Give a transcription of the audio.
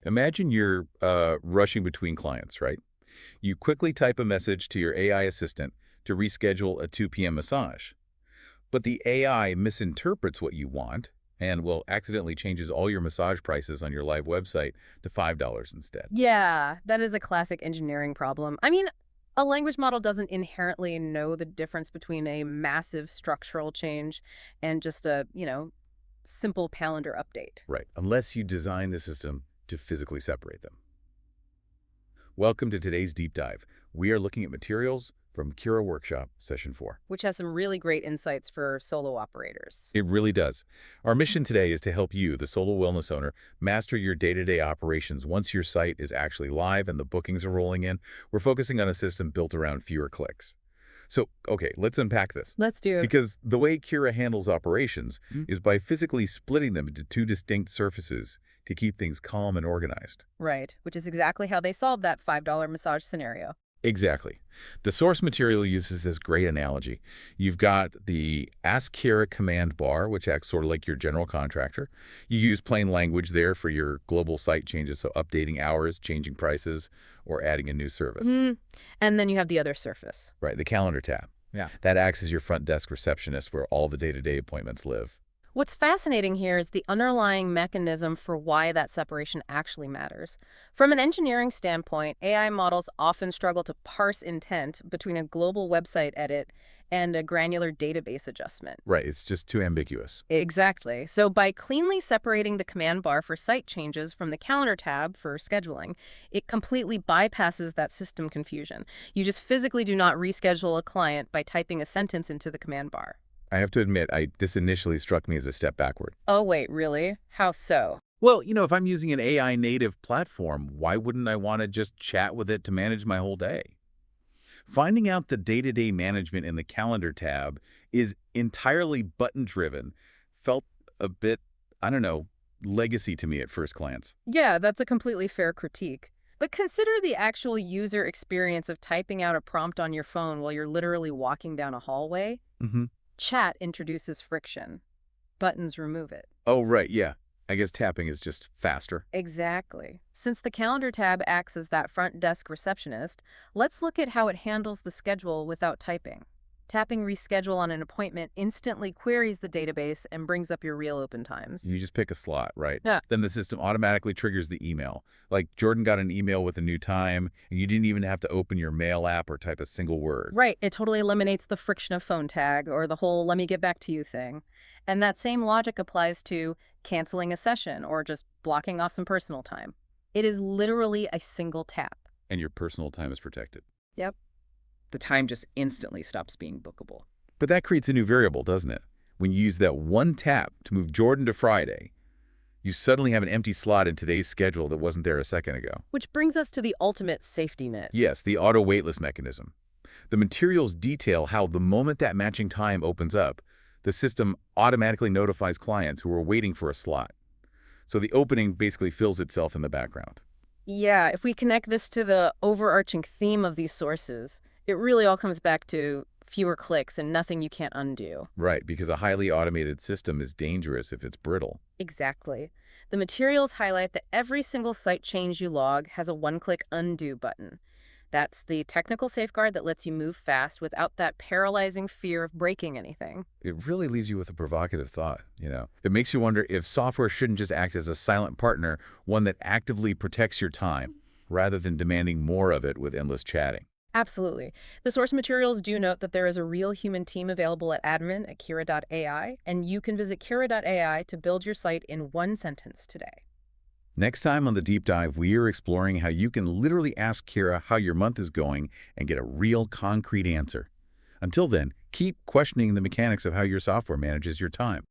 Imagine you're rushing between clients, right? You quickly type a message to your AI assistant to reschedule a 2 p.m. massage. But the AI misinterprets what you want and will accidentally changes all your massage prices on your live website to $5 instead. Yeah, that is a classic engineering problem. I mean, a language model doesn't inherently know the difference between a massive structural change and just a, simple calendar update. Right, unless you design the system to physically separate them. Welcome to today's deep dive. We are looking at materials from Kirah Workshop, Session 4. Which has some really great insights for solo operators. It really does. Our mission today is to help you, the solo wellness owner, master your day-to-day operations once your site is actually live and the bookings are rolling in. We're focusing on a system built around fewer clicks. So, okay, let's unpack this. Let's do it. Because the way Kirah handles operations Mhm. is by physically splitting them into two distinct surfaces to keep things calm and organized. Right, which is exactly how they solved that $5 massage scenario. Exactly. The source material uses this great analogy. You've got the Ask Kirah command bar, which acts sort of like your general contractor. You use plain language there for your global site changes, so updating hours, changing prices, or adding a new service. And then you have the other surface. Right, the calendar tab. Yeah. That acts as your front desk receptionist where all the day-to-day appointments live. What's fascinating here is the underlying mechanism for why that separation actually matters. From an engineering standpoint, AI models often struggle to parse intent between a global website edit and a granular database adjustment. Right, it's just too ambiguous. Exactly. So by cleanly separating the command bar for site changes from the calendar tab for scheduling, it completely bypasses that system confusion. You just physically do not reschedule a client by typing a sentence into the command bar. I have to admit, this initially struck me as a step backward. Oh, wait, really? How so? Well, if I'm using an AI native platform, why wouldn't I want to just chat with it to manage my whole day? Finding out the day-to-day management in the calendar tab is entirely button-driven felt a bit, I don't know, legacy to me at first glance. Yeah, that's a completely fair critique. But consider the actual user experience of typing out a prompt on your phone while you're literally walking down a hallway. Mm-hmm. Chat introduces friction. Buttons remove it. Oh, right, yeah. I guess tapping is just faster. Exactly. Since the calendar tab acts as that front desk receptionist, let's look at how it handles the schedule without typing. Tapping reschedule on an appointment instantly queries the database and brings up your real open times. You just pick a slot, right? Yeah. Then the system automatically triggers the email. Like Jordan got an email with a new time, and you didn't even have to open your mail app or type a single word. Right. It totally eliminates the friction of phone tag or the whole let me get back to you thing. And that same logic applies to canceling a session or just blocking off some personal time. It is literally a single tap. And your personal time is protected. Yep. The time just instantly stops being bookable. But that creates a new variable, doesn't it? When you use that one tap to move Jordan to Friday, you suddenly have an empty slot in today's schedule that wasn't there a second ago. Which brings us to the ultimate safety net. Yes, the auto waitlist mechanism. The materials detail how the moment that matching time opens up, the system automatically notifies clients who are waiting for a slot. So the opening basically fills itself in the background. Yeah, if we connect this to the overarching theme of these sources, it really all comes back to fewer clicks and nothing you can't undo. Right, because a highly automated system is dangerous if it's brittle. Exactly. The materials highlight that every single site change you log has a one-click undo button. That's the technical safeguard that lets you move fast without that paralyzing fear of breaking anything. It really leaves you with a provocative thought, It makes you wonder if software shouldn't just act as a silent partner, one that actively protects your time, rather than demanding more of it with endless chatting. Absolutely. The source materials do note that there is a real human team available at admin@kirah.ai, and you can visit kirah.ai to build your site in one sentence today. Next time on The Deep Dive, we are exploring how you can literally ask Kirah how your month is going and get a real concrete answer. Until then, keep questioning the mechanics of how your software manages your time.